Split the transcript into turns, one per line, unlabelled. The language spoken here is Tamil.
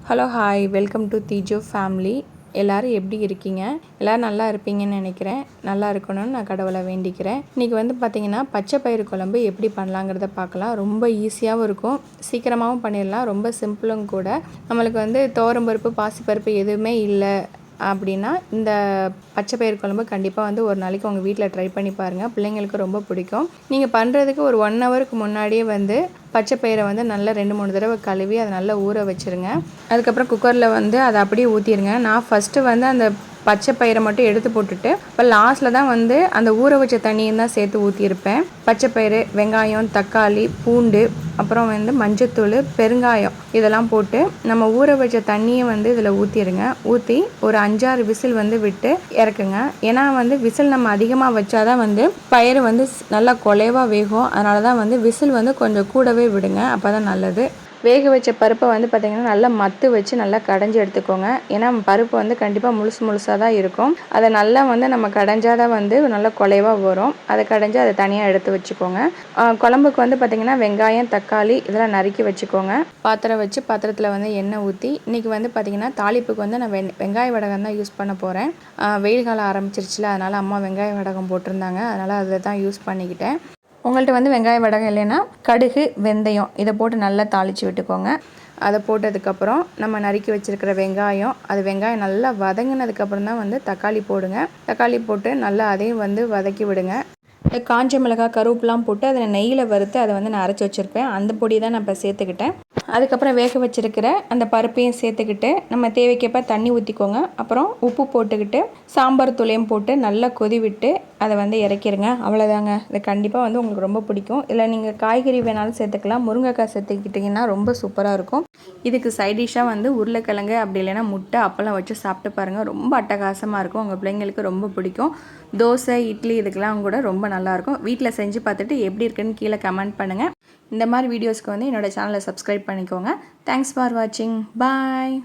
Hello hi welcome to Theejo family. எல்லோரும் எப்படி இருக்கீங்க? எல்லோரும் நல்லா இருப்பீங்கன்னு நினைக்கிறேன். நல்லா இருக்கணும்னு நான் கடவுளை வேண்டிக்கிறேன். இன்றைக்கி பார்த்திங்கன்னா பச்சை பயிறு குழம்பு எப்படி பண்ணலாங்கிறத பார்க்கலாம். ரொம்ப ஈஸியாகவும் இருக்கும், சீக்கிரமாகவும் பண்ணிடலாம், ரொம்ப சிம்பிளும் கூட. நம்மளுக்கு துவரம்பருப்பு பாசிப்பருப்பு எதுவுமே இல்லை அப்படின்னா இந்த பச்சை பயிறு குழம்பு கண்டிப்பாக ஒரு நாளைக்கு உங்கள் வீட்டில் ட்ரை பண்ணி பாருங்கள். பிள்ளைங்களுக்கு ரொம்ப பிடிக்கும். நீங்கள் பண்ணுறதுக்கு ஒரு 1 ஹவருக்கு முன்னாடியே பச்சை பயிரை நல்லா 2-3 தடவை கழுவி அதை நல்லா ஊற வச்சுருங்க. அதுக்கப்புறம் குக்கரில் அதை அப்படியே ஊற்றிடுங்க. நான் ஃபஸ்ட்டு அந்த பச்சை பயிரை மட்டும் எடுத்து போட்டுட்டு இப்போ லாஸ்ட்டில் தான் அந்த ஊற வச்ச தண்ணியும் தான் சேர்த்து ஊற்றியிருப்பேன். பச்சை பயிறு, வெங்காயம், தக்காளி, பூண்டு, அப்புறம் மஞ்சத்தூள், பெருங்காயம் இதெல்லாம் போட்டு நம்ம ஊற வச்ச தண்ணியை இதில் ஊற்றிடுங்க. ஊற்றி ஒரு 5-6 விசில் விட்டு இறக்குங்க. ஏன்னா விசில் நம்ம அதிகமாக வச்சாதான் பயிறு நல்லா குலைவாக வேகும். அதனால தான் விசில் கொஞ்சம் கூடவே விடுங்க, அப்போ தான் நல்லது. வேக வச்ச பருப்பை பார்த்திங்கன்னா நல்லா மத்து வச்சு நல்லா கடைஞ்சி எடுத்துக்கோங்க. ஏன்னா பருப்பு கண்டிப்பாக முழுசாக தான் இருக்கும். அதை நல்லா நம்ம கடைஞ்சாதான் நல்லா குலைவாக வரும். அதை கடைஞ்சி அதை தனியாக எடுத்து வச்சுக்கோங்க. குழம்புக்கு பார்த்திங்கன்னா வெங்காயம், தக்காளி இதெல்லாம் நறுக்கி வச்சுக்கோங்க. பாத்திரம் வச்சு பாத்திரத்தில் எண்ணெய் ஊற்றி இன்றைக்கி பார்த்திங்கன்னா தாளிப்புக்கு நான் வெங்காய வடகம் தான் யூஸ் பண்ண போகிறேன். வெயில் காலம் ஆரம்பிச்சிருச்சுல, அதனால் அம்மா வெங்காய வடகம் போட்டிருந்தாங்க. அதனால் அதை தான் யூஸ் பண்ணிக்கிட்டேன். உங்கள்கிட்ட வெங்காய வடகம் இல்லைன்னா கடுகு, வெந்தயம் இதை போட்டு நல்லா தாளித்து விட்டுக்கோங்க. அதை போட்டதுக்கப்புறம் நம்ம நறுக்கி வச்சுருக்கிற வெங்காயம் நல்லா வதங்கினதுக்கப்புறம் தான் தக்காளி போடுங்க. தக்காளி போட்டு நல்லா அதையும் வதக்கி விடுங்க. காஞ்ச மிளகாய், கருவேப்பிலாம் போட்டு அதை நெய்யில் வறுத்து அதை நான் அரைச்சி வச்சுருப்பேன். அந்த பொடி தான் நான் இப்போ சேர்த்துக்கிட்டேன். அதுக்கப்புறம் வேக வச்சுருக்கிற அந்த பருப்பையும் சேர்த்துக்கிட்டு நம்ம தேவைக்கப்போ தண்ணி ஊற்றிக்கோங்க. அப்புறம் உப்பு போட்டுக்கிட்டு சாம்பார் தூளையும் போட்டு நல்லா கொதி விட்டு அதை இறக்கிடுங்க. அவ்வளோதாங்க. இது கண்டிப்பாக உங்களுக்கு ரொம்ப பிடிக்கும். இல்லை நீங்கள் காய்கறி வேணாலும் சேர்த்துக்கலாம். முருங்கைக்காய் சேர்த்துக்கிட்டிங்கன்னா ரொம்ப சூப்பராக இருக்கும். இதுக்கு சைடிஷாக உருளைக்கிழங்கு அப்படி இல்லைன்னா முட்டை, அப்பளம் வச்சு சாப்பிட்டு பாருங்கள். ரொம்ப அட்டகாசமாக இருக்கும். உங்கள் பிள்ளைங்களுக்கு ரொம்ப பிடிக்கும். தோசை, இட்லி இதுக்கெல்லாம் கூட ரொம்ப நல்லாயிருக்கும். வீட்டில் செஞ்சு பார்த்துட்டு எப்படி இருக்குன்னு கீழே கமெண்ட் பண்ணுங்கள். இந்த மாதிரி வீடியோஸ்க்கு என்னோடய சேனலை சப்ஸ்கிரைப் பண்ணிக்கோங்க. தேங்க்ஸ் ஃபார் வாட்சிங். பாய்.